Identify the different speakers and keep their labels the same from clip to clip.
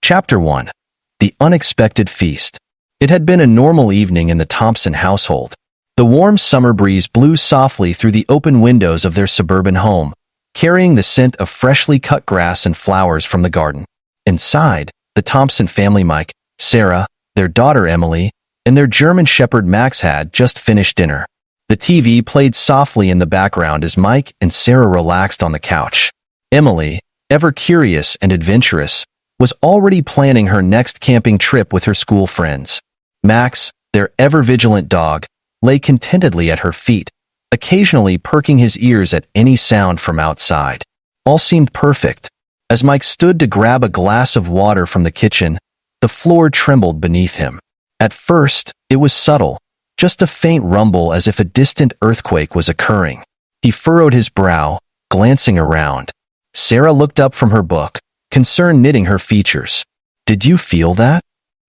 Speaker 1: Chapter 1. The Unexpected Feast. It had been a normal evening in the Thompson household. The warm summer breeze blew softly through the open windows of their suburban home, carrying the scent of freshly cut grass and flowers from the garden. Inside, the Thompson family, Mike, Sarah, their daughter Emily, and their German shepherd Max had just finished dinner. The TV played softly in the background as Mike and Sarah relaxed on the couch. Emily, ever curious and adventurous, was already planning her next camping trip with her school friends. Max, their ever-vigilant dog, lay contentedly at her feet, occasionally perking his ears at any sound from outside. All seemed perfect. As Mike stood to grab a glass of water from the kitchen, the floor trembled beneath him. At first, it was subtle, just a faint rumble as if a distant earthquake was occurring. He furrowed his brow, glancing around. Sarah looked up from her book, concern knitting her features. "Did you feel that?"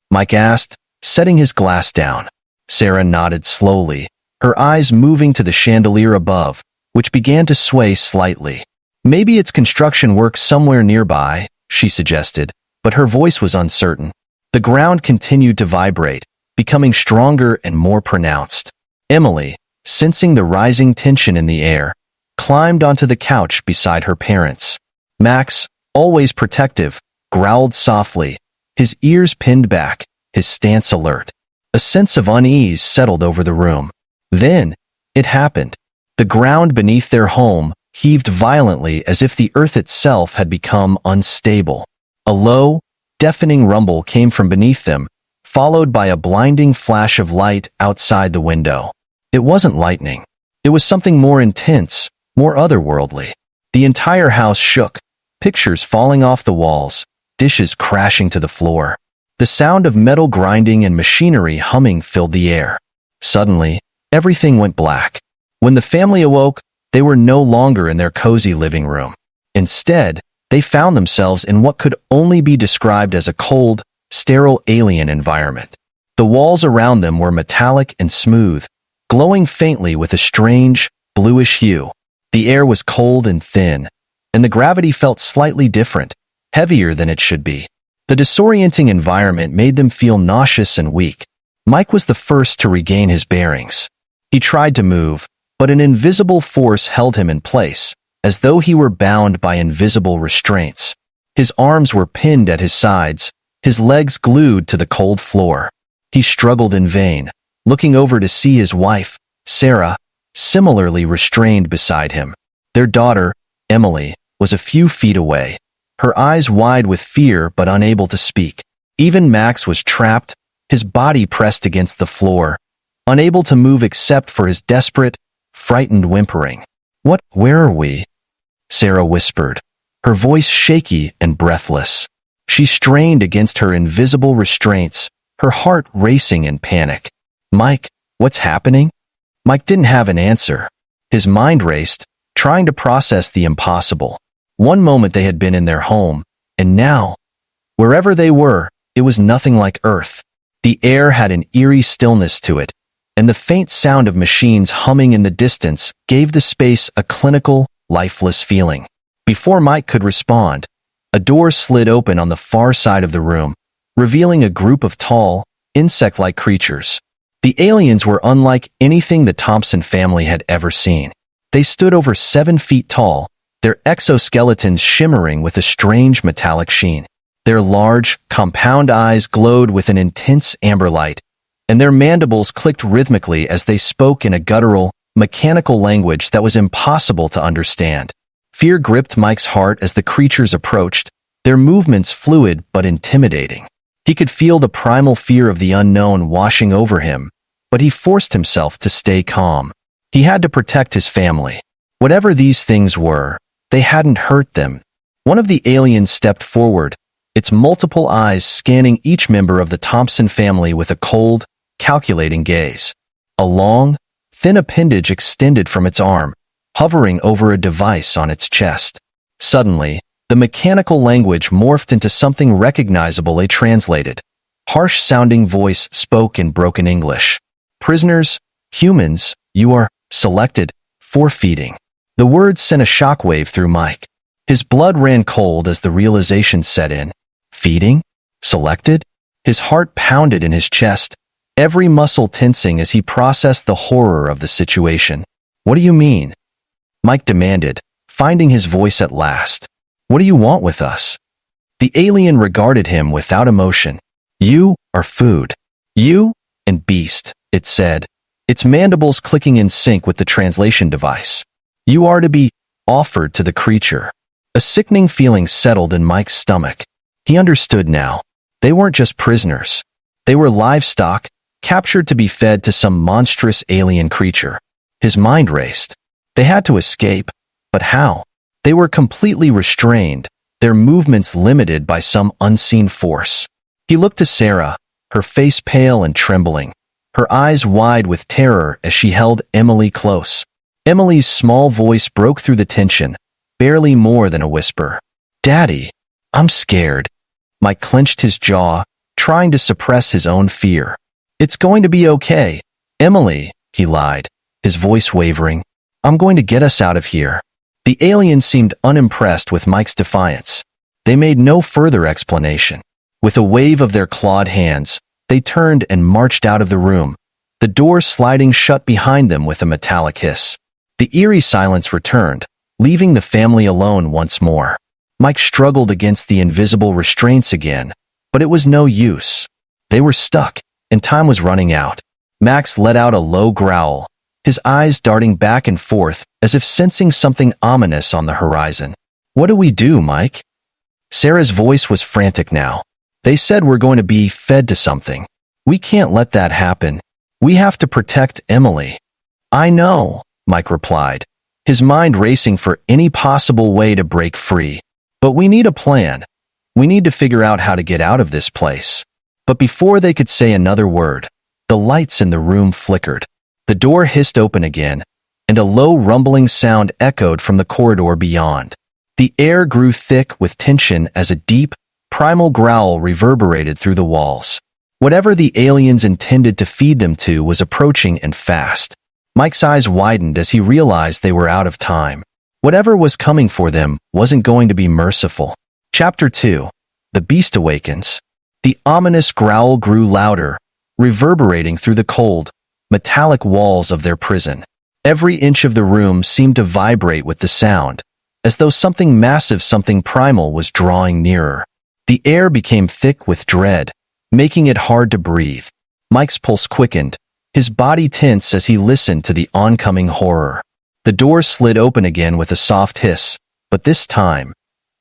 Speaker 1: Mike asked, setting his glass down. Sarah nodded slowly, her eyes moving to the chandelier above, which began to sway slightly. "Maybe it's construction work somewhere nearby," she suggested, but her voice was uncertain. The ground continued to vibrate, becoming stronger and more pronounced. Emily, sensing the rising tension in the air, climbed onto the couch beside her parents. Max, always protective, growled softly, his ears pinned back, his stance alert. A sense of unease settled over the room. Then, it happened. The ground beneath their home heaved violently as if the earth itself had become unstable. A low, deafening rumble came from beneath them, followed by a blinding flash of light outside the window. It wasn't lightning. It was something more intense, more otherworldly. The entire house shook, pictures falling off the walls, dishes crashing to the floor. The sound of metal grinding and machinery humming filled the air. Suddenly, everything went black. When the family awoke, they were no longer in their cozy living room. Instead, they found themselves in what could only be described as a cold, sterile alien environment. The walls around them were metallic and smooth, glowing faintly with a strange, bluish hue. The air was cold and thin, and the gravity felt slightly different, heavier than it should be. The disorienting environment made them feel nauseous and weak. Mike was the first to regain his bearings. He tried to move, but an invisible force held him in place, as though he were bound by invisible restraints. His arms were pinned at his sides, his legs glued to the cold floor. He struggled in vain, looking over to see his wife, Sarah, similarly restrained beside him. Their daughter, Emily, was a few feet away, her eyes wide with fear but unable to speak. Even Max was trapped, his body pressed against the floor, unable to move except for his desperate, frightened whimpering. "Where are we?" Sarah whispered, her voice shaky and breathless. She strained against her invisible restraints, her heart racing in panic. "Mike, what's happening?" Mike didn't have an answer. His mind raced, trying to process the impossible. One moment they had been in their home, and now, wherever they were, it was nothing like Earth. The air had an eerie stillness to it, and the faint sound of machines humming in the distance gave the space a clinical, lifeless feeling. Before Mike could respond, a door slid open on the far side of the room, revealing a group of tall, insect-like creatures. The aliens were unlike anything the Thompson family had ever seen. They stood over 7 feet tall, their exoskeletons shimmering with a strange metallic sheen. Their large, compound eyes glowed with an intense amber light, and their mandibles clicked rhythmically as they spoke in a guttural, mechanical language that was impossible to understand. Fear gripped Mike's heart as the creatures approached, their movements fluid but intimidating. He could feel the primal fear of the unknown washing over him, but he forced himself to stay calm. He had to protect his family. Whatever these things were, they hadn't hurt them. One of the aliens stepped forward, its multiple eyes scanning each member of the Thompson family with a cold, calculating gaze. A long, thin appendage extended from its arm, hovering over a device on its chest. Suddenly, the mechanical language morphed into something recognizable. A translated, harsh-sounding voice spoke in broken English. "Prisoners, humans, you are selected for feeding." The words sent a shockwave through Mike. His blood ran cold as the realization set in. Feeding? Selected? His heart pounded in his chest, every muscle tensing as he processed the horror of the situation. What do you mean? Mike demanded, finding his voice at last. What do you want with us? The alien regarded him without emotion. You are food. You and beast, it said, its mandibles clicking in sync with the translation device. You are to be offered to the creature. A sickening feeling settled in Mike's stomach. He understood now. They weren't just prisoners. They were livestock, captured to be fed to some monstrous alien creature. His mind raced. They had to escape, but how? They were completely restrained, their movements limited by some unseen force. He looked to Sarah, her face pale and trembling, her eyes wide with terror as she held Emily close. Emily's small voice broke through the tension, barely more than a whisper. Daddy, I'm scared. Mike clenched his jaw, trying to suppress his own fear. It's going to be okay. Emily, he lied, his voice wavering. I'm going to get us out of here. The alien seemed unimpressed with Mike's defiance. They made no further explanation. With a wave of their clawed hands, they turned and marched out of the room, the door sliding shut behind them with a metallic hiss. The eerie silence returned, leaving the family alone once more. Mike struggled against the invisible restraints again, but it was no use. They were stuck, and time was running out. Max let out a low growl, his eyes darting back and forth as if sensing something ominous on the horizon. What do we do, Mike? Sarah's voice was frantic now. They said we're going to be fed to something. We can't let that happen. We have to protect Emily. I know, Mike replied, his mind racing for any possible way to break free. But we need a plan. We need to figure out how to get out of this place. But before they could say another word, the lights in the room flickered. The door hissed open again, and a low rumbling sound echoed from the corridor beyond. The air grew thick with tension as a deep, primal growl reverberated through the walls. Whatever the aliens intended to feed them to was approaching and fast. Mike's eyes widened as he realized they were out of time. Whatever was coming for them wasn't going to be merciful. Chapter 2. The Beast Awakens. The ominous growl grew louder, reverberating through the cold, metallic walls of their prison. Every inch of the room seemed to vibrate with the sound, as though something massive, something primal was drawing nearer. The air became thick with dread, making it hard to breathe. Mike's pulse quickened, his body tense as he listened to the oncoming horror. The door slid open again with a soft hiss, but this time,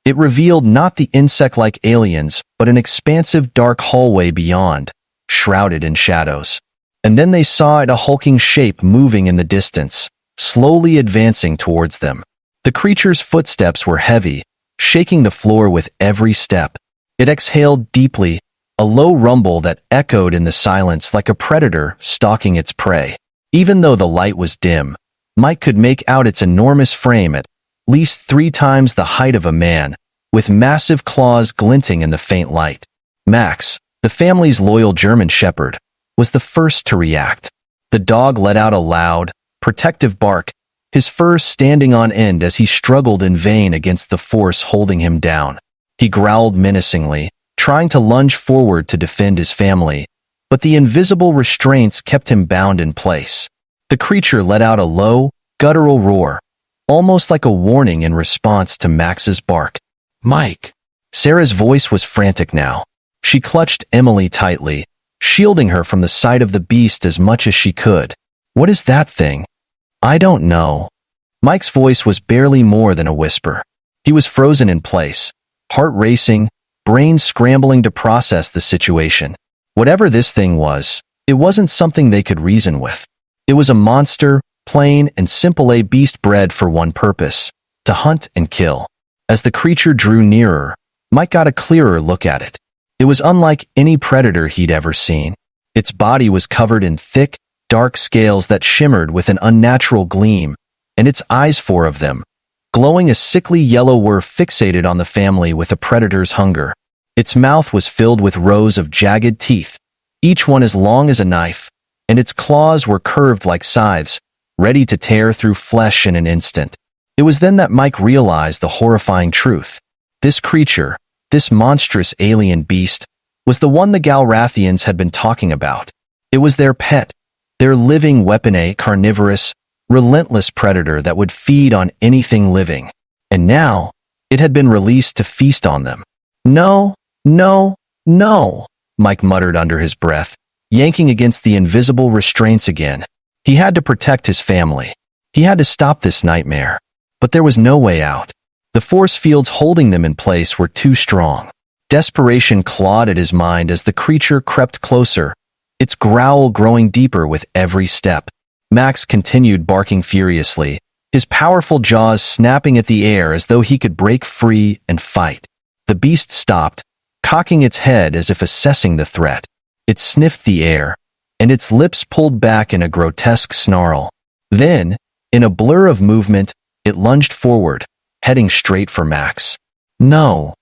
Speaker 1: it revealed not the insect-like aliens, but an expansive dark hallway beyond, shrouded in shadows. And then they saw it, a hulking shape moving in the distance, slowly advancing towards them. The creature's footsteps were heavy, shaking the floor with every step. It exhaled deeply, a low rumble that echoed in the silence like a predator stalking its prey. Even though the light was dim, Mike could make out its enormous frame at least 3 times the height of a man, with massive claws glinting in the faint light. Max, the family's loyal German shepherd, was the first to react. The dog let out a loud, protective bark, his fur standing on end as he struggled in vain against the force holding him down. He growled menacingly, trying to lunge forward to defend his family, but the invisible restraints kept him bound in place. The creature let out a low, guttural roar, almost like a warning in response to Max's bark. Mike! Sarah's voice was frantic now. She clutched Emily tightly, shielding her from the sight of the beast as much as she could. What is that thing? I don't know. Mike's voice was barely more than a whisper. He was frozen in place, heart racing, brain scrambling to process the situation. Whatever this thing was, it wasn't something they could reason with. It was a monster, plain and simple, a beast bred for one purpose, to hunt and kill. As the creature drew nearer, Mike got a clearer look at it. It was unlike any predator he'd ever seen. Its body was covered in thick, dark scales that shimmered with an unnatural gleam, and its eyes, 4 of them, glowing a sickly yellow, were fixated on the family with a predator's hunger. Its mouth was filled with rows of jagged teeth, each one as long as a knife, and its claws were curved like scythes, ready to tear through flesh in an instant. It was then that Mike realized the horrifying truth. This creature, this monstrous alien beast, was the one the Galrathians had been talking about. It was their pet, their living weapon, a carnivorous, relentless predator that would feed on anything living. And now, it had been released to feast on them. No, no, no, Mike muttered under his breath, yanking against the invisible restraints again. He had to protect his family. He had to stop this nightmare. But there was no way out. The force fields holding them in place were too strong. Desperation clawed at his mind as the creature crept closer, its growl growing deeper with every step. Max continued barking furiously, his powerful jaws snapping at the air as though he could break free and fight. The beast stopped, cocking its head as if assessing the threat. It sniffed the air, and its lips pulled back in a grotesque snarl. Then, in a blur of movement, it lunged forward, heading straight for Max. No!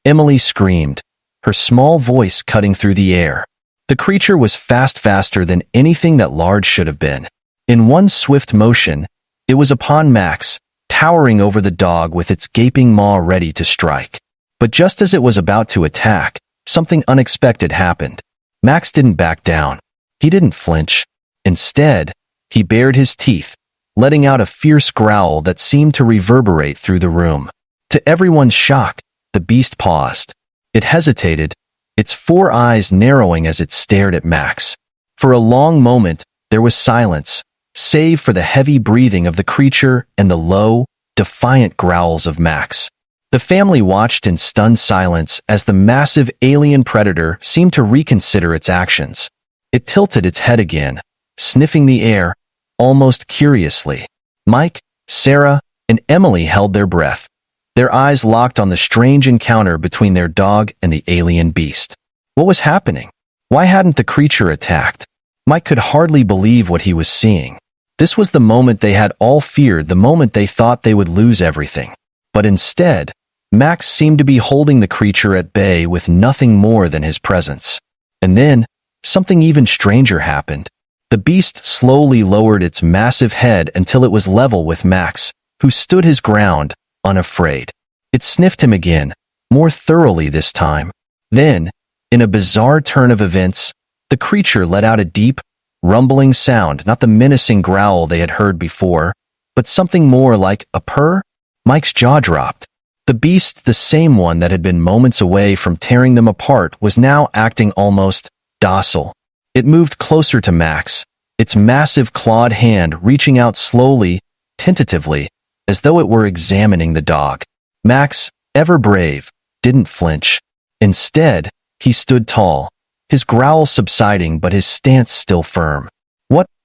Speaker 1: Emily screamed, her small voice cutting through the air. The creature was faster than anything that large should have been. In one swift motion, it was upon Max, towering over the dog with its gaping maw ready to strike. But just as it was about to attack, something unexpected happened. Max didn't back down. He didn't flinch. Instead, he bared his teeth, letting out a fierce growl that seemed to reverberate through the room. To everyone's shock, the beast paused. It hesitated, its 4 eyes narrowing as it stared at Max. For a long moment, there was silence, save for the heavy breathing of the creature and the low, defiant growls of Max. The family watched in stunned silence as the massive alien predator seemed to reconsider its actions. It tilted its head again, sniffing the air, almost curiously. Mike, Sarah, and Emily held their breath, their eyes locked on the strange encounter between their dog and the alien beast. What was happening? Why hadn't the creature attacked? Mike could hardly believe what he was seeing. This was the moment they had all feared, the moment they thought they would lose everything. But instead, Max seemed to be holding the creature at bay with nothing more than his presence. And then, something even stranger happened. The beast slowly lowered its massive head until it was level with Max, who stood his ground, unafraid. It sniffed him again, more thoroughly this time. Then, in a bizarre turn of events, the creature let out a deep, rumbling sound, not the menacing growl they had heard before, but something more like a purr. Mike's jaw dropped. The beast, the same one that had been moments away from tearing them apart, was now acting almost docile. It moved closer to Max, its massive clawed hand reaching out slowly, tentatively, as though it were examining the dog. Max, ever brave, didn't flinch. Instead, he stood tall, his growl subsiding but his stance still firm.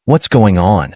Speaker 1: What's going on?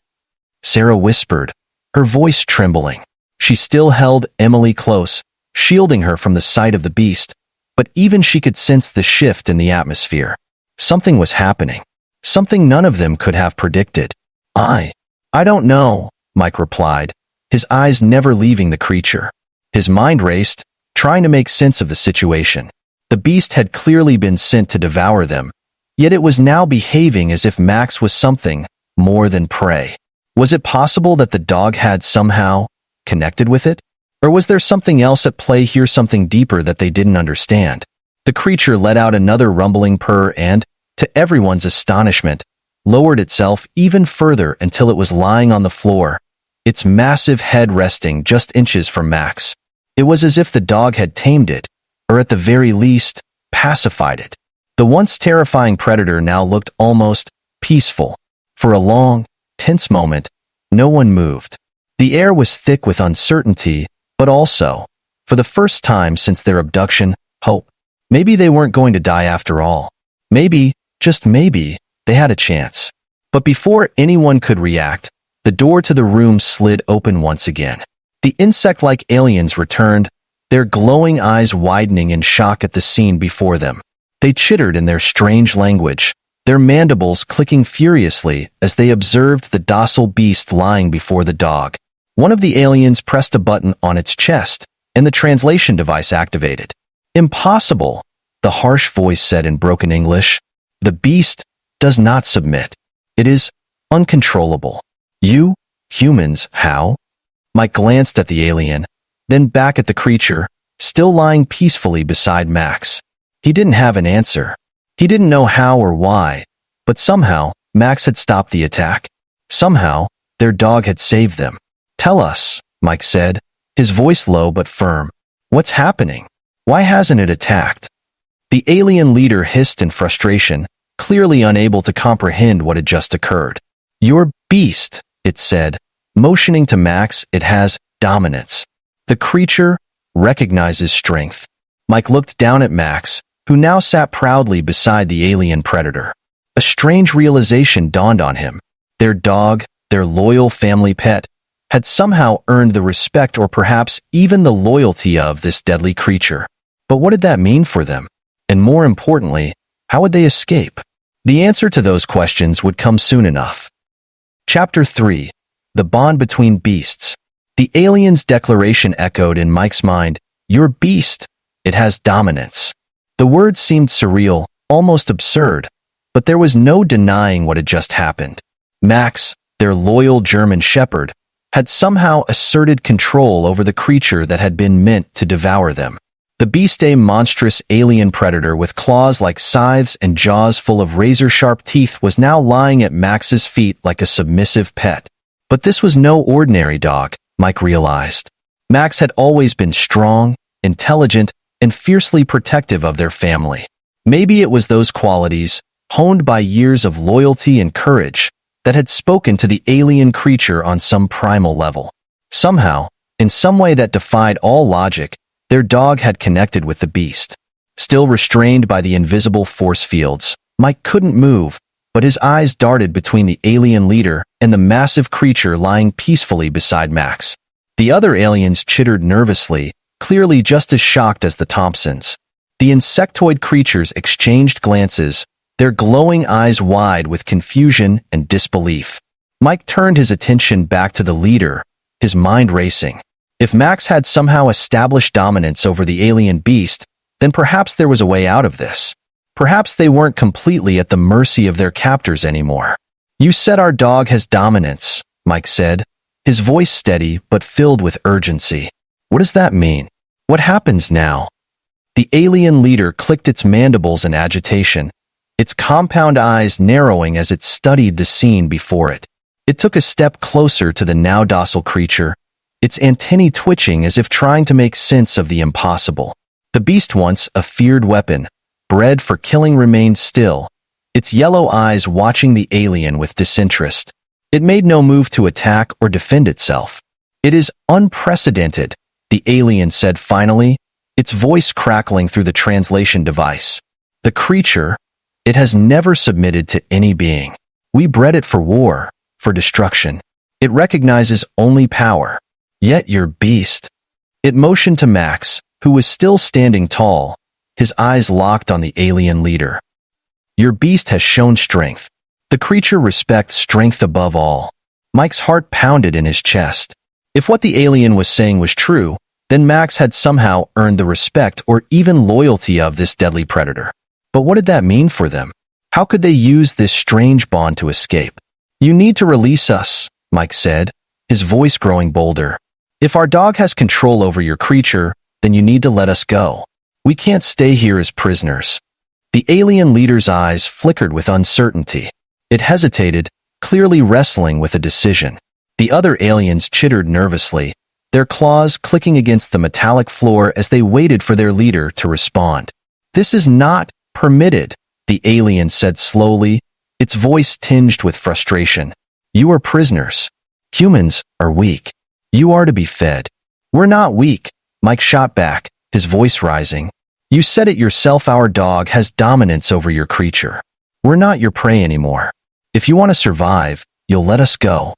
Speaker 1: Sarah whispered, her voice trembling. She still held Emily close, shielding her from the sight of the beast, but even she could sense the shift in the atmosphere. Something was happening. Something none of them could have predicted. I don't know, Mike replied, his eyes never leaving the creature. His mind raced, trying to make sense of the situation. The beast had clearly been sent to devour them, yet it was now behaving as if Max was something more than prey. Was it possible that the dog had somehow connected with it? Or was there something else at play here, something deeper that they didn't understand? The creature let out another rumbling purr and, to everyone's astonishment, lowered itself even further until it was lying on the floor, its massive head resting just inches from Max. It was as if the dog had tamed it, or at the very least, pacified it. The once terrifying predator now looked almost peaceful. For a long, tense moment, no one moved. The air was thick with uncertainty, but also, for the first time since their abduction, hope. Maybe they weren't going to die after all. Maybe, just maybe, they had a chance. But before anyone could react, the door to the room slid open once again. The insect-like aliens returned, their glowing eyes widening in shock at the scene before them. They chittered in their strange language, their mandibles clicking furiously as they observed the docile beast lying before the dog. One of the aliens pressed a button on its chest, and the translation device activated. "Impossible," the harsh voice said in broken English. "The beast does not submit. It is uncontrollable. You, humans, how?" Mike glanced at the alien, then back at the creature, still lying peacefully beside Max. He didn't have an answer. He didn't know how or why, but somehow, Max had stopped the attack. Somehow, their dog had saved them. "Tell us," Mike said, his voice low but firm. "What's happening? Why hasn't it attacked?" The alien leader hissed in frustration, clearly unable to comprehend what had just occurred. "Your beast," it said, motioning to Max. "It has dominance. The creature recognizes strength." Mike looked down at Max, who now sat proudly beside the alien predator. A strange realization dawned on him. Their dog, their loyal family pet, had somehow earned the respect or perhaps even the loyalty of this deadly creature. But what did that mean for them? And more importantly, how would they escape? The answer to those questions would come soon enough. Chapter 3. The Bond Between Beasts. The alien's declaration echoed in Mike's mind. "Your beast. It has dominance." The words seemed surreal, almost absurd, but there was no denying what had just happened. Max, their loyal German shepherd, had somehow asserted control over the creature that had been meant to devour them. The beast, a monstrous alien predator with claws like scythes and jaws full of razor-sharp teeth, was now lying at Max's feet like a submissive pet. But this was no ordinary dog, Mike realized. Max had always been strong, intelligent, and fiercely protective of their family. Maybe it was those qualities, honed by years of loyalty and courage, that had spoken to the alien creature on some primal level. Somehow, in some way that defied all logic, their dog had connected with the beast. Still restrained by the invisible force fields, Mike couldn't move, but his eyes darted between the alien leader and the massive creature lying peacefully beside Max. The other aliens chittered nervously, clearly just as shocked as the Thompsons. The insectoid creatures exchanged glances, their glowing eyes wide with confusion and disbelief. Mike turned his attention back to the leader, his mind racing. If Max had somehow established dominance over the alien beast, then perhaps there was a way out of this. Perhaps they weren't completely at the mercy of their captors anymore. "You said our dog has dominance," Mike said, his voice steady but filled with urgency. "What does that mean? What happens now?" The alien leader clicked its mandibles in agitation, its compound eyes narrowing as it studied the scene before it. It took a step closer to the now docile creature, its antennae twitching as if trying to make sense of the impossible. The beast, once a feared weapon, bred for killing, remained still, its yellow eyes watching the alien with disinterest. It made no move to attack or defend itself. "It is unprecedented," the alien said finally, its voice crackling through the translation device. "The creature, it has never submitted to any being. We bred it for war, for destruction. It recognizes only power. Yet your beast..." It motioned to Max, who was still standing tall, his eyes locked on the alien leader. "Your beast has shown strength. The creature respects strength above all." Mike's heart pounded in his chest. If what the alien was saying was true, then Max had somehow earned the respect or even loyalty of this deadly predator. But what did that mean for them? How could they use this strange bond to escape? "You need to release us," Mike said, his voice growing bolder. "If our dog has control over your creature, then you need to let us go. We can't stay here as prisoners." The alien leader's eyes flickered with uncertainty. It hesitated, clearly wrestling with a decision. The other aliens chittered nervously, their claws clicking against the metallic floor as they waited for their leader to respond. "This is not permitted," the alien said slowly, its voice tinged with frustration. "You are prisoners. Humans are weak. You are to be fed." "We're not weak," Mike shot back, his voice rising. "You said it yourself, our dog has dominance over your creature. We're not your prey anymore. If you want to survive, you'll let us go."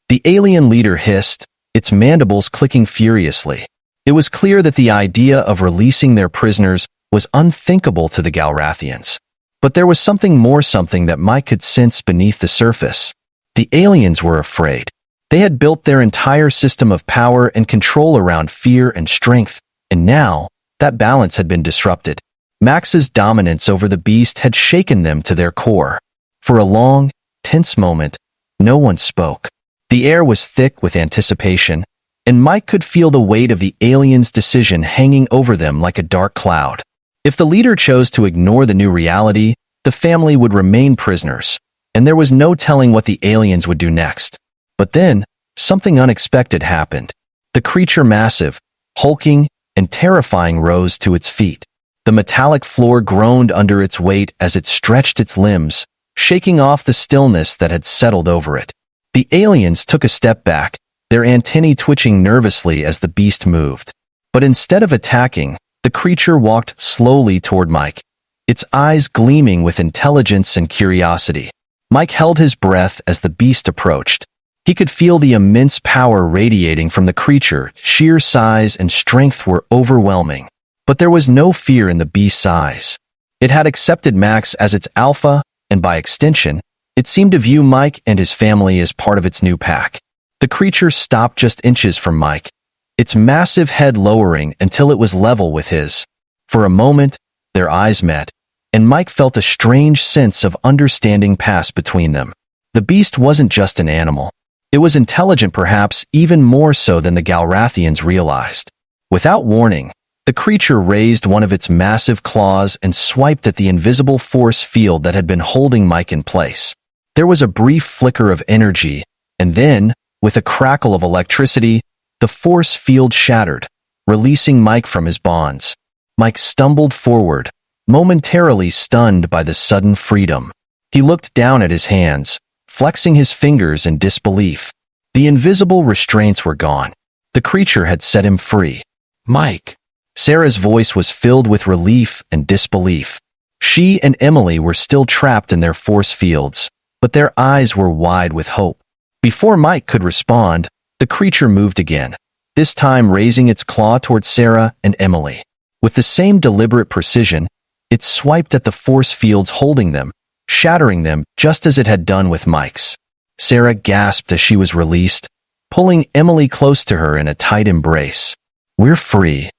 Speaker 1: The alien leader hissed, its mandibles clicking furiously. It was clear that the idea of releasing their prisoners was unthinkable to the Galrathians. But there was something more, something that Mike could sense beneath the surface. The aliens were afraid. They had built their entire system of power and control around fear and strength, and now, that balance had been disrupted. Max's dominance over the beast had shaken them to their core. For a long, tense moment, no one spoke. The air was thick with anticipation, and Mike could feel the weight of the alien's decision hanging over them like a dark cloud. If the leader chose to ignore the new reality, the family would remain prisoners, and there was no telling what the aliens would do next. But then, something unexpected happened. The creature, massive, hulking, and terrifying, rose to its feet. The metallic floor groaned under its weight as it stretched its limbs, shaking off the stillness that had settled over it. The aliens took a step back, their antennae twitching nervously as the beast moved. But instead of attacking, the creature walked slowly toward Mike, its eyes gleaming with intelligence and curiosity. Mike held his breath as the beast approached. He could feel the immense power radiating from the creature. Sheer size and strength were overwhelming. But there was no fear in the beast's eyes. It had accepted Max as its alpha, and by extension, it seemed to view Mike and his family as part of its new pack. The creature stopped just inches from Mike, its massive head lowering until it was level with his. For a moment, their eyes met, and Mike felt a strange sense of understanding pass between them. The beast wasn't just an animal. It was intelligent, perhaps even more so than the Galrathians realized. Without warning, the creature raised one of its massive claws and swiped at the invisible force field that had been holding Mike in place. There was a brief flicker of energy, and then, with a crackle of electricity, the force field shattered, releasing Mike from his bonds. Mike stumbled forward, momentarily stunned by the sudden freedom. He looked down at his hands, flexing his fingers in disbelief. The invisible restraints were gone. The creature had set him free. "Mike!" Sarah's voice was filled with relief and disbelief. She and Emily were still trapped in their force fields, but their eyes were wide with hope. Before Mike could respond, the creature moved again, this time raising its claw toward Sarah and Emily. With the same deliberate precision, it swiped at the force fields holding them, shattering them just as it had done with Mike's. Sarah gasped as she was released, pulling Emily close to her in a tight embrace. "We're free,"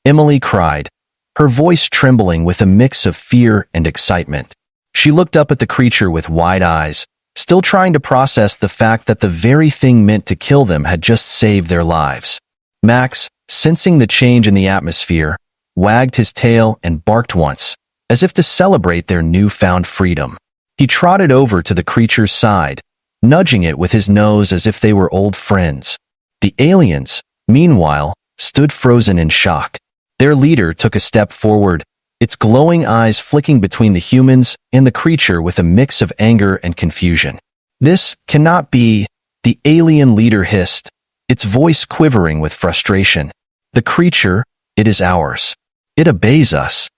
Speaker 1: Emily cried, her voice trembling with a mix of fear and excitement. She looked up at the creature with wide eyes, still trying to process the fact that the very thing meant to kill them had just saved their lives. Max, sensing the change in the atmosphere, wagged his tail and barked once, as if to celebrate their newfound freedom. He trotted over to the creature's side, nudging it with his nose as if they were old friends. The aliens, meanwhile, stood frozen in shock. Their leader took a step forward, its glowing eyes flicking between the humans and the creature with a mix of anger and confusion. "This cannot be," the alien leader hissed, its voice quivering with frustration. "The creature, it is ours. It obeys us."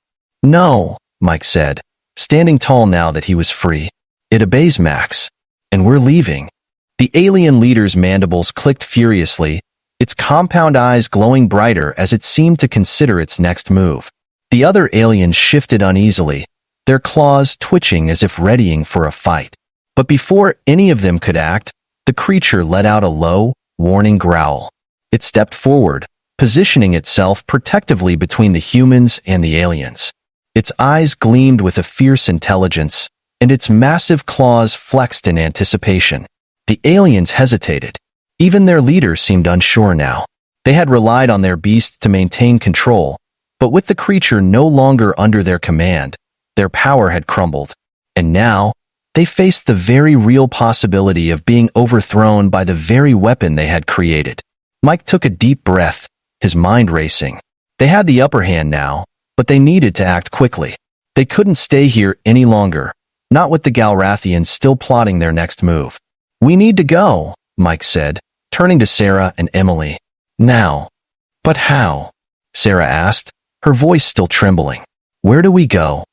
Speaker 1: "No," Mike said, standing tall now that he was free. "It obeys Max, and we're leaving." The alien leader's mandibles clicked furiously, its compound eyes glowing brighter as it seemed to consider its next move. The other aliens shifted uneasily, their claws twitching as if readying for a fight. But before any of them could act, the creature let out a low, warning growl. It stepped forward, positioning itself protectively between the humans and the aliens. Its eyes gleamed with a fierce intelligence, and its massive claws flexed in anticipation. The aliens hesitated. Even their leader seemed unsure now. They had relied on their beast to maintain control, but with the creature no longer under their command, their power had crumbled. And now, they faced the very real possibility of being overthrown by the very weapon they had created. Mike took a deep breath, his mind racing. They had the upper hand now, but they needed to act quickly. They couldn't stay here any longer, not with the Galrathians still plotting their next move. "We need to go," Mike said, turning to Sarah and Emily. "Now." "But how?" Sarah asked, her voice still trembling. "Where do we go?"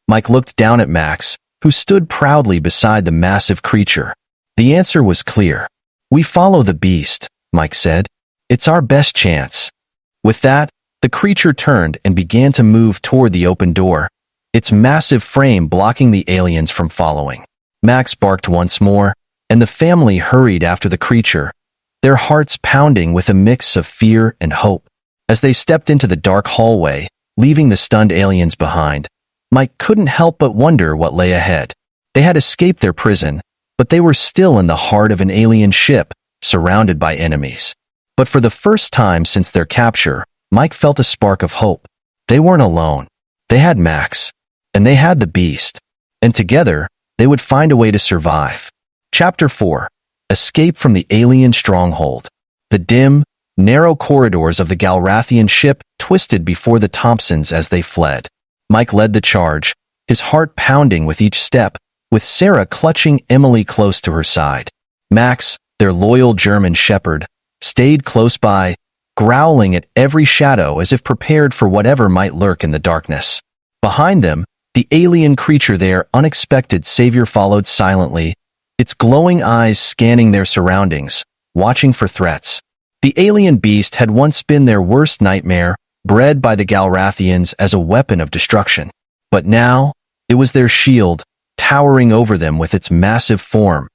Speaker 1: Mike looked down at Max, who stood proudly beside the massive creature. The answer was clear. "We follow the beast," Mike said. "It's our best chance." With that, the creature turned and began to move toward the open door, its massive frame blocking the aliens from following. Max barked once more, and the family hurried after the creature, their hearts pounding with a mix of fear and hope. As they stepped into the dark hallway, leaving the stunned aliens behind, Mike couldn't help but wonder what lay ahead. They had escaped their prison, but they were still in the heart of an alien ship, surrounded by enemies. But for the first time since their capture, Mike felt a spark of hope. They weren't alone. They had Max, and they had the beast. and together, they would find a way to survive. Chapter 4. Escape from the alien stronghold. The dim, narrow corridors of the Galrathian ship twisted before the Thompsons as they fled. Mike led the charge, his heart pounding with each step, with Sarah clutching Emily close to her side. Max, their loyal German shepherd, stayed close by, growling at every shadow as if prepared for whatever might lurk in the darkness. Behind them, the alien creature, their unexpected savior, followed silently, its glowing eyes scanning their surroundings, watching for threats. The alien beast had once been their worst nightmare, bred by the Galrathians as a weapon of destruction. But now, it was their shield, towering over them with its massive form,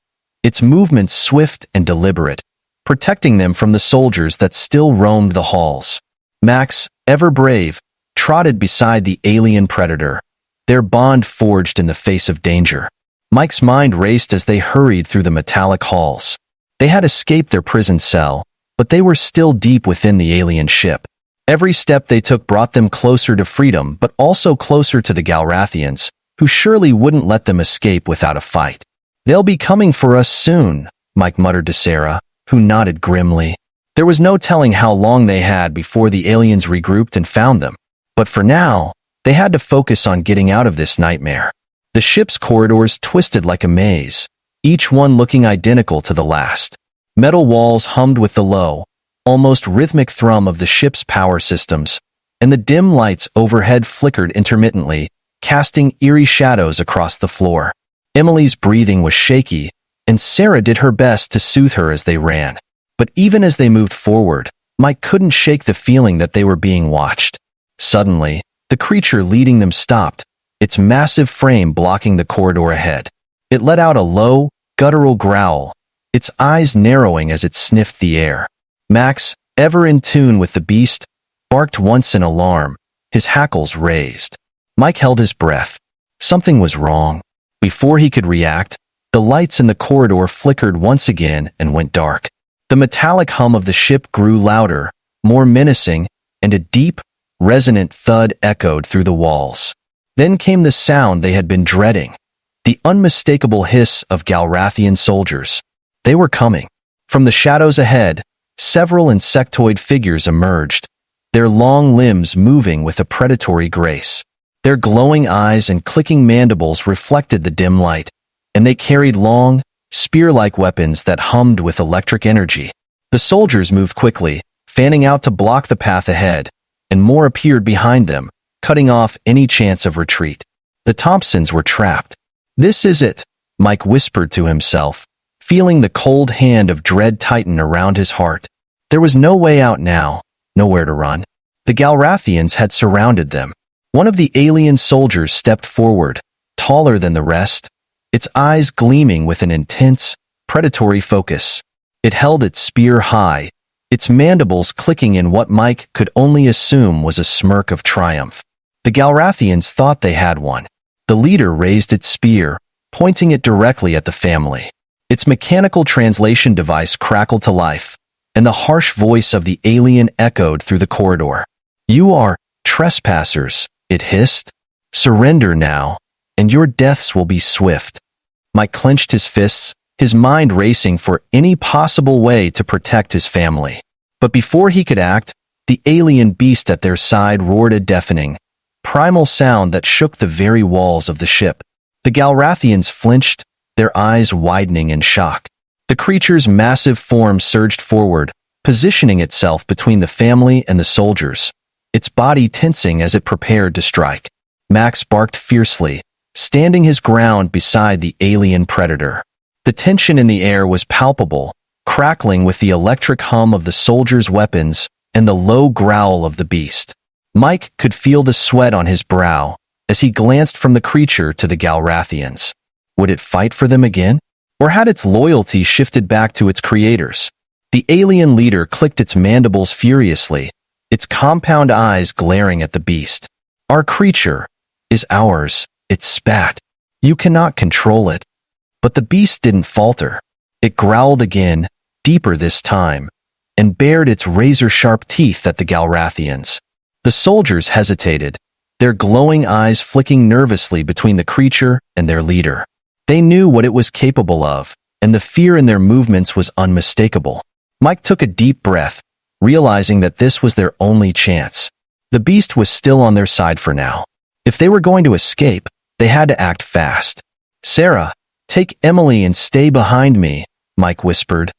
Speaker 1: its movements swift and deliberate, protecting them from the soldiers that still roamed the halls. Max, ever brave, trotted beside the alien predator, their bond forged in the face of danger. Mike's mind raced as they hurried through the metallic halls. They had escaped their prison cell, but they were still deep within the alien ship. Every step they took brought them closer to freedom, but also closer to the Galrathians, who surely wouldn't let them escape without a fight. "They'll be coming for us soon," Mike muttered to Sarah, who nodded grimly. There was no telling how long they had before the aliens regrouped and found them. But for now, they had to focus on getting out of this nightmare. The ship's corridors twisted like a maze, each one looking identical to the last. Metal walls hummed with the low, almost rhythmic thrum of the ship's power systems, and the dim lights overhead flickered intermittently, casting eerie shadows across the floor. Emily's breathing was shaky, and Sarah did her best to soothe her as they ran. But even as they moved forward, Mike couldn't shake the feeling that they were being watched. Suddenly, the creature leading them stopped, its massive frame blocking the corridor ahead. It let out a low, guttural growl, its eyes narrowing as it sniffed the air. Max, ever in tune with the beast, barked once in alarm, his hackles raised. Mike held his breath. Something was wrong. Before he could react, the lights in the corridor flickered once again and went dark. The metallic hum of the ship grew louder, more menacing, and a deep, resonant thud echoed through the walls. Then came the sound they had been dreading, the unmistakable hiss of Galrathian soldiers. They were coming. From the shadows ahead, several insectoid figures emerged, their long limbs moving with a predatory grace. Their glowing eyes and clicking mandibles reflected the dim light, and they carried long, spear-like weapons that hummed with electric energy. The soldiers moved quickly, fanning out to block the path ahead, and more appeared behind them, cutting off any chance of retreat. The Thompsons were trapped. "This is it," Mike whispered to himself, feeling the cold hand of dread tighten around his heart. There was no way out now, nowhere to run. The Galrathians had surrounded them. One of the alien soldiers stepped forward, taller than the rest, its eyes gleaming with an intense, predatory focus. It held its spear high, its mandibles clicking in what Mike could only assume was a smirk of triumph. The Galrathians thought they had one. The leader raised its spear, pointing it directly at the family. Its mechanical translation device crackled to life, and the harsh voice of the alien echoed through the corridor. "You are trespassers," it hissed. "Surrender now, and your deaths will be swift." Mike clenched his fists, his mind racing for any possible way to protect his family. But before he could act, the alien beast at their side roared a deafening, primal sound that shook the very walls of the ship. The Galrathians flinched, their eyes widening in shock. The creature's massive form surged forward, positioning itself between the family and the soldiers, its body tensing as it prepared to strike. Max barked fiercely, standing his ground beside the alien predator. The tension in the air was palpable, crackling with the electric hum of the soldiers' weapons and the low growl of the beast. Mike could feel the sweat on his brow as he glanced from the creature to the Galrathians. Would it fight for them again? Or had its loyalty shifted back to its creators? The alien leader clicked its mandibles furiously, its compound eyes glaring at the beast. "Our creature is ours," it spat. "You cannot control it." But the beast didn't falter. It growled again, deeper this time, and bared its razor-sharp teeth at the Galrathians. The soldiers hesitated, their glowing eyes flicking nervously between the creature and their leader. They knew what it was capable of, and the fear in their movements was unmistakable. Mike took a deep breath, realizing that this was their only chance. The beast was still on their side for now. If they were going to escape, they had to act fast. "Sarah, take Emily and stay behind me," Mike whispered,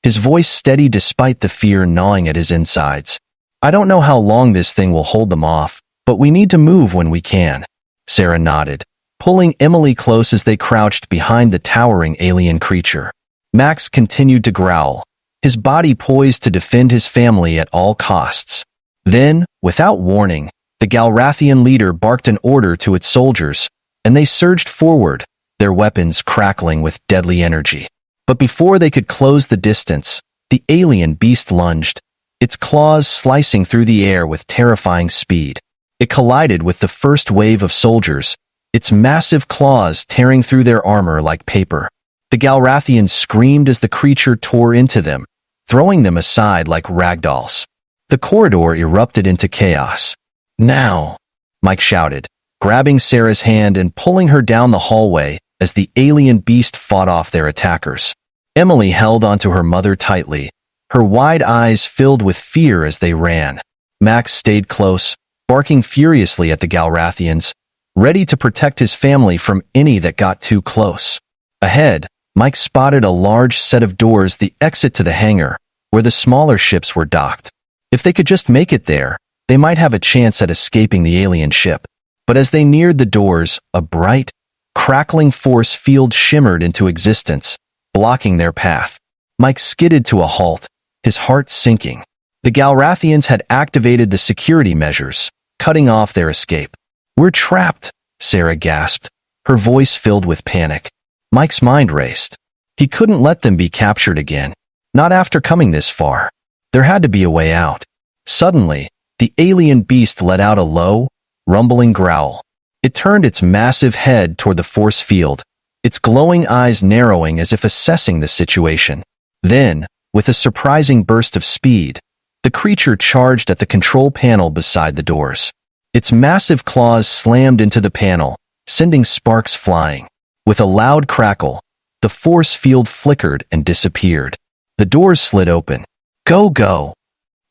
Speaker 1: his voice steady despite the fear gnawing at his insides. "I don't know how long this thing will hold them off, but we need to move when we can." Sarah nodded, pulling Emily close as they crouched behind the towering alien creature. Max continued to growl, his body poised to defend his family at all costs. Then, without warning, the Galrathian leader barked an order to its soldiers, and they surged forward, their weapons crackling with deadly energy. But before they could close the distance, the alien beast lunged, its claws slicing through the air with terrifying speed. It collided with the first wave of soldiers, its massive claws tearing through their armor like paper. The Galrathians screamed as the creature tore into them, throwing them aside like ragdolls. The corridor erupted into chaos. "Now!" Mike shouted, grabbing Sarah's hand and pulling her down the hallway as the alien beast fought off their attackers. Emily held onto her mother tightly, her wide eyes filled with fear as they ran. Max stayed close, barking furiously at the Galrathians, ready to protect his family from any that got too close. Ahead, Mike spotted a large set of doors, the exit to the hangar, where the smaller ships were docked. If they could just make it there, they might have a chance at escaping the alien ship. But as they neared the doors, a bright, crackling force field shimmered into existence, blocking their path. Mike skidded to a halt, his heart sinking. The Galrathians had activated the security measures, cutting off their escape. "We're trapped," Sarah gasped, her voice filled with panic. Mike's mind raced. He couldn't let them be captured again, not after coming this far. There had to be a way out. Suddenly, the alien beast let out a low, rumbling growl. It turned its massive head toward the force field, its glowing eyes narrowing as if assessing the situation. Then, with a surprising burst of speed, the creature charged at the control panel beside the doors. Its massive claws slammed into the panel, sending sparks flying. With a loud crackle, the force field flickered and disappeared. The doors slid open. "Go, go!"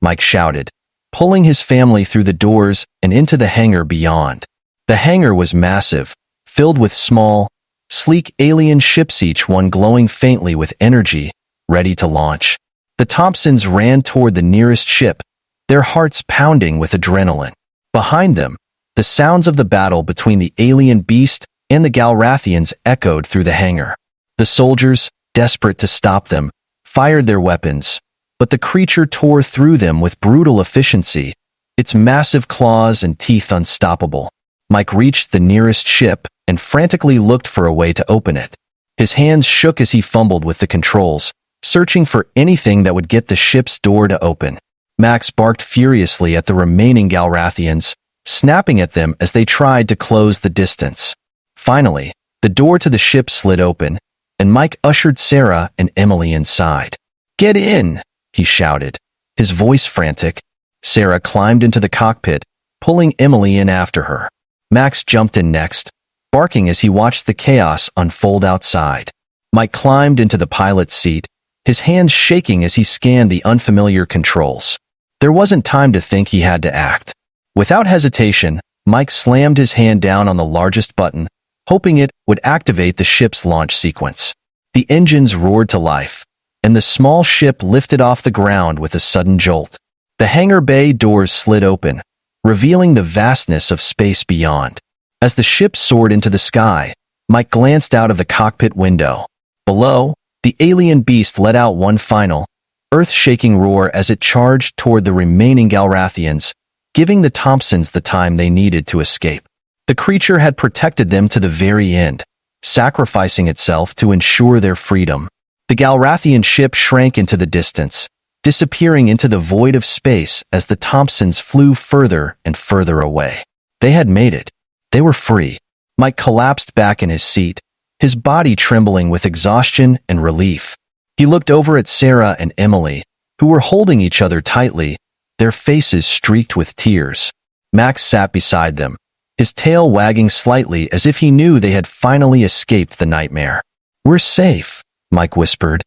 Speaker 1: Mike shouted, pulling his family through the doors and into the hangar beyond. The hangar was massive, filled with small, sleek alien ships, each one glowing faintly with energy, ready to launch. The Thompsons ran toward the nearest ship, their hearts pounding with adrenaline. Behind them, the sounds of the battle between the alien beast and the Galrathians echoed through the hangar. The soldiers, desperate to stop them, fired their weapons, but the creature tore through them with brutal efficiency, its massive claws and teeth unstoppable. Mike reached the nearest ship and frantically looked for a way to open it. His hands shook as he fumbled with the controls, searching for anything that would get the ship's door to open. Max barked furiously at the remaining Galrathians, snapping at them as they tried to close the distance. Finally, the door to the ship slid open, and Mike ushered Sarah and Emily inside. "Get in!" he shouted, his voice frantic. Sarah climbed into the cockpit, pulling Emily in after her. Max jumped in next, barking as he watched the chaos unfold outside. Mike climbed into the pilot's seat, his hands shaking as he scanned the unfamiliar controls. There wasn't time to think, he had to act. Without hesitation, Mike slammed his hand down on the largest button, hoping it would activate the ship's launch sequence. The engines roared to life, and the small ship lifted off the ground with a sudden jolt. The hangar bay doors slid open, revealing the vastness of space beyond. As the ship soared into the sky, Mike glanced out of the cockpit window. Below, the alien beast let out one final, earth-shaking roar as it charged toward the remaining Galrathians, giving the Thompsons the time they needed to escape. The creature had protected them to the very end, sacrificing itself to ensure their freedom. The Galrathian ship shrank into the distance, disappearing into the void of space as the Thompsons flew further and further away. They had made it. They were free. Mike collapsed back in his seat, his body trembling with exhaustion and relief. He looked over at Sarah and Emily, who were holding each other tightly, their faces streaked with tears. Max sat beside them, his tail wagging slightly as if he knew they had finally escaped the nightmare. "We're safe," Mike whispered.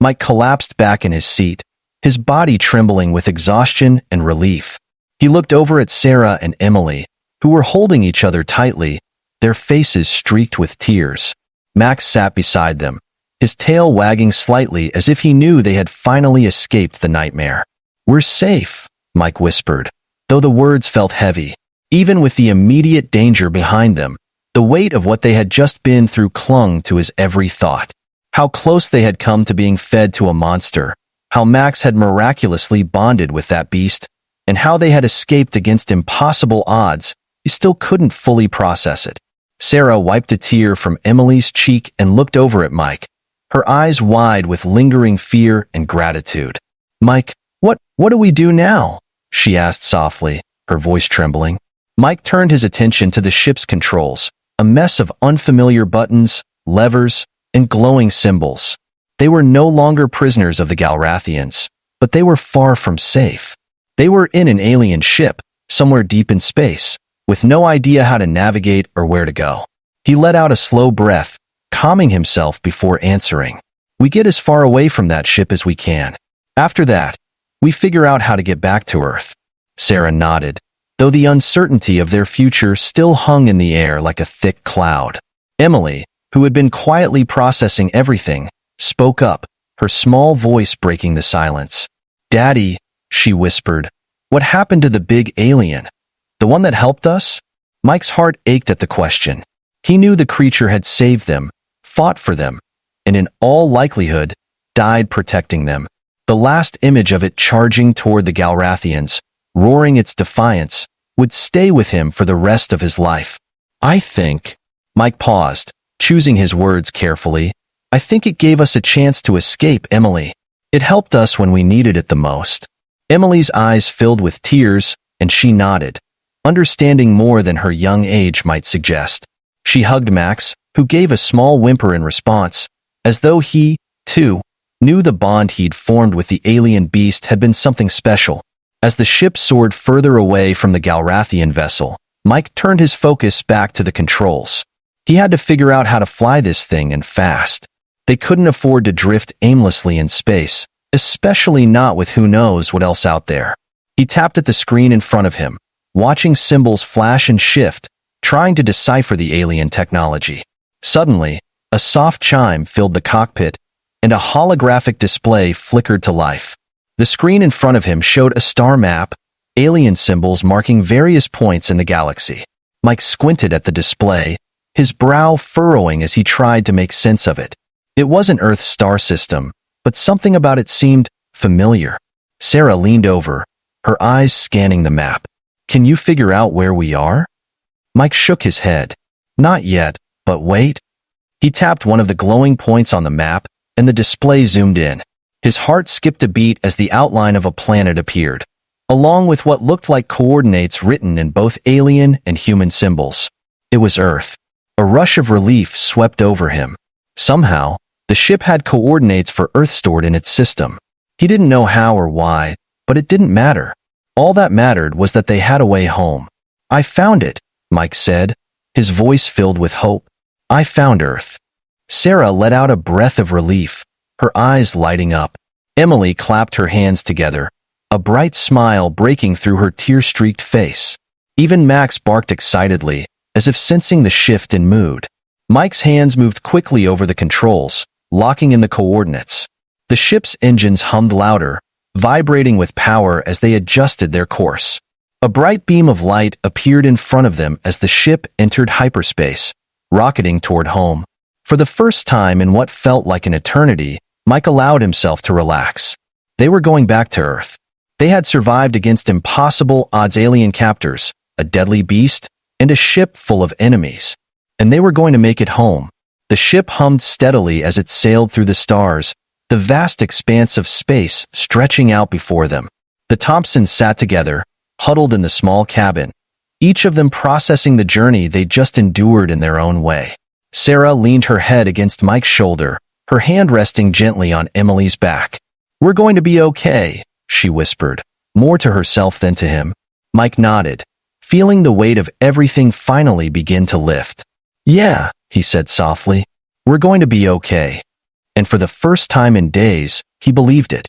Speaker 1: Mike collapsed back in his seat, his body trembling with exhaustion and relief. He looked over at Sarah and Emily, who were holding each other tightly, their faces streaked with tears. Max sat beside them, his tail wagging slightly as if he knew they had finally escaped the nightmare. "We're safe," Mike whispered, though the words felt heavy. Even with the immediate danger behind them, the weight of what they had just been through clung to his every thought. How close they had come to being fed to a monster, how Max had miraculously bonded with that beast, and how they had escaped against impossible odds. He still couldn't fully process it. Sarah wiped a tear from Emily's cheek and looked over at Mike, her eyes wide with lingering fear and gratitude. "Mike, what do we do now?" she asked softly, her voice trembling. Mike turned his attention to the ship's controls, a mess of unfamiliar buttons, levers, and glowing symbols. They were no longer prisoners of the Galrathians, but they were far from safe. They were in an alien ship, somewhere deep in space, with no idea how to navigate or where to go. He let out a slow breath, calming himself before answering. "We get as far away from that ship as we can. After that, we figure out how to get back to Earth." Sarah nodded, though the uncertainty of their future still hung in the air like a thick cloud. Emily, who had been quietly processing everything, spoke up, her small voice breaking the silence. "Daddy," she whispered, "what happened to the big alien? The one that helped us?" Mike's heart ached at the question. He knew the creature had saved them, fought for them, and in all likelihood, died protecting them. The last image of it charging toward the Galrathians, roaring its defiance, would stay with him for the rest of his life. "I think," Mike paused, choosing his words carefully, "I think it gave us a chance to escape, Emily. It helped us when we needed it the most." Emily's eyes filled with tears, and she nodded, understanding more than her young age might suggest. She hugged Max, who gave a small whimper in response, as though he, too, knew the bond he'd formed with the alien beast had been something special. As the ship soared further away from the Galrathian vessel, Mike turned his focus back to the controls. He had to figure out how to fly this thing, and fast. They couldn't afford to drift aimlessly in space, especially not with who knows what else out there. He tapped at the screen in front of him, watching symbols flash and shift, trying to decipher the alien technology. Suddenly, a soft chime filled the cockpit, and a holographic display flickered to life. The screen in front of him showed a star map, alien symbols marking various points in the galaxy. Mike squinted at the display, his brow furrowing as he tried to make sense of it. It wasn't Earth's star system, but something about it seemed familiar. Sarah leaned over, her eyes scanning the map. "Can you figure out where we are?" Mike shook his head. "Not yet, but wait." He tapped one of the glowing points on the map, and the display zoomed in. His heart skipped a beat as the outline of a planet appeared, along with what looked like coordinates written in both alien and human symbols. It was Earth. A rush of relief swept over him. Somehow, the ship had coordinates for Earth stored in its system. He didn't know how or why, but it didn't matter. All that mattered was that they had a way home. "I found it," Mike said, his voice filled with hope. "I found Earth." Sarah let out a breath of relief, her eyes lighting up. Emily clapped her hands together, a bright smile breaking through her tear-streaked face. Even Max barked excitedly, as if sensing the shift in mood. Mike's hands moved quickly over the controls, locking in the coordinates. The ship's engines hummed louder, vibrating with power as they adjusted their course. A bright beam of light appeared in front of them as the ship entered hyperspace, rocketing toward home. For the first time in what felt like an eternity, Mike allowed himself to relax. They were going back to Earth. They had survived against impossible odds alien captors, a deadly beast, and a ship full of enemies. And they were going to make it home. The ship hummed steadily as it sailed through the stars, the vast expanse of space stretching out before them. The Thompsons sat together, huddled in the small cabin, each of them processing the journey they just endured in their own way. Sarah leaned her head against Mike's shoulder, her hand resting gently on Emily's back. "We're going to be okay," she whispered, more to herself than to him. Mike nodded, feeling the weight of everything finally begin to lift. "Yeah," he said softly, "we're going to be okay." And for the first time in days, he believed it.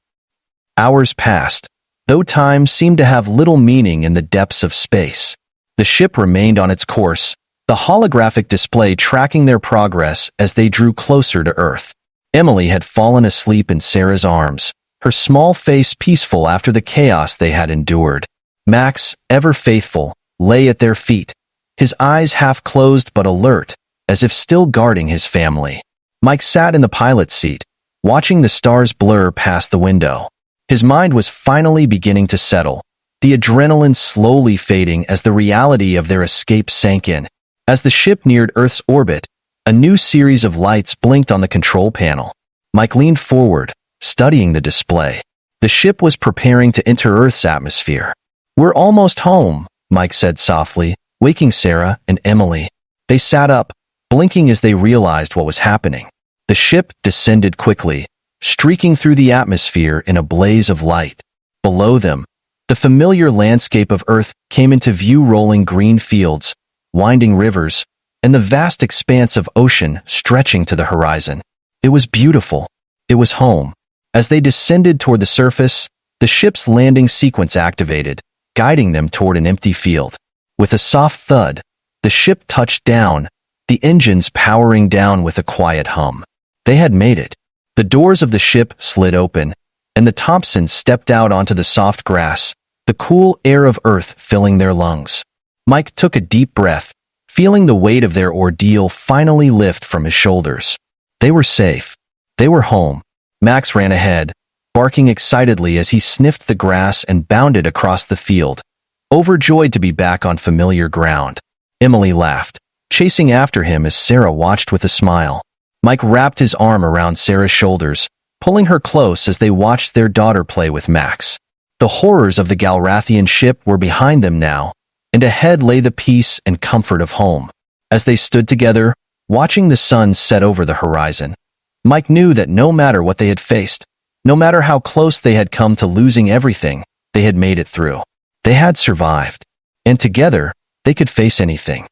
Speaker 1: Hours passed, though time seemed to have little meaning in the depths of space. The ship remained on its course, the holographic display tracking their progress as they drew closer to Earth. Emily had fallen asleep in Sarah's arms, her small face peaceful after the chaos they had endured. Max, ever faithful, lay at their feet, his eyes half closed but alert, as if still guarding his family. Mike sat in the pilot's seat, watching the stars blur past the window. His mind was finally beginning to settle, the adrenaline slowly fading as the reality of their escape sank in. As the ship neared Earth's orbit, a new series of lights blinked on the control panel. Mike leaned forward, studying the display. The ship was preparing to enter Earth's atmosphere. "We're almost home," Mike said softly, waking Sarah and Emily. They sat up, blinking as they realized what was happening. The ship descended quickly, streaking through the atmosphere in a blaze of light. Below them, the familiar landscape of Earth came into view, rolling green fields, winding rivers, and the vast expanse of ocean stretching to the horizon. It was beautiful. It was home. As they descended toward the surface, the ship's landing sequence activated, guiding them toward an empty field. With a soft thud, the ship touched down, the engines powering down with a quiet hum. They had made it. The doors of the ship slid open, and the Thompsons stepped out onto the soft grass, the cool air of Earth filling their lungs. Mike took a deep breath, feeling the weight of their ordeal finally lift from his shoulders. They were safe. They were home. Max ran ahead, barking excitedly as he sniffed the grass and bounded across the field, overjoyed to be back on familiar ground. Emily laughed, chasing after him as Sarah watched with a smile. Mike wrapped his arm around Sarah's shoulders, pulling her close as they watched their daughter play with Max. The horrors of the Galrathian ship were behind them now, and ahead lay the peace and comfort of home. As they stood together, watching the sun set over the horizon, Mike knew that no matter what they had faced, no matter how close they had come to losing everything, they had made it through. They had survived, and together, they could face anything.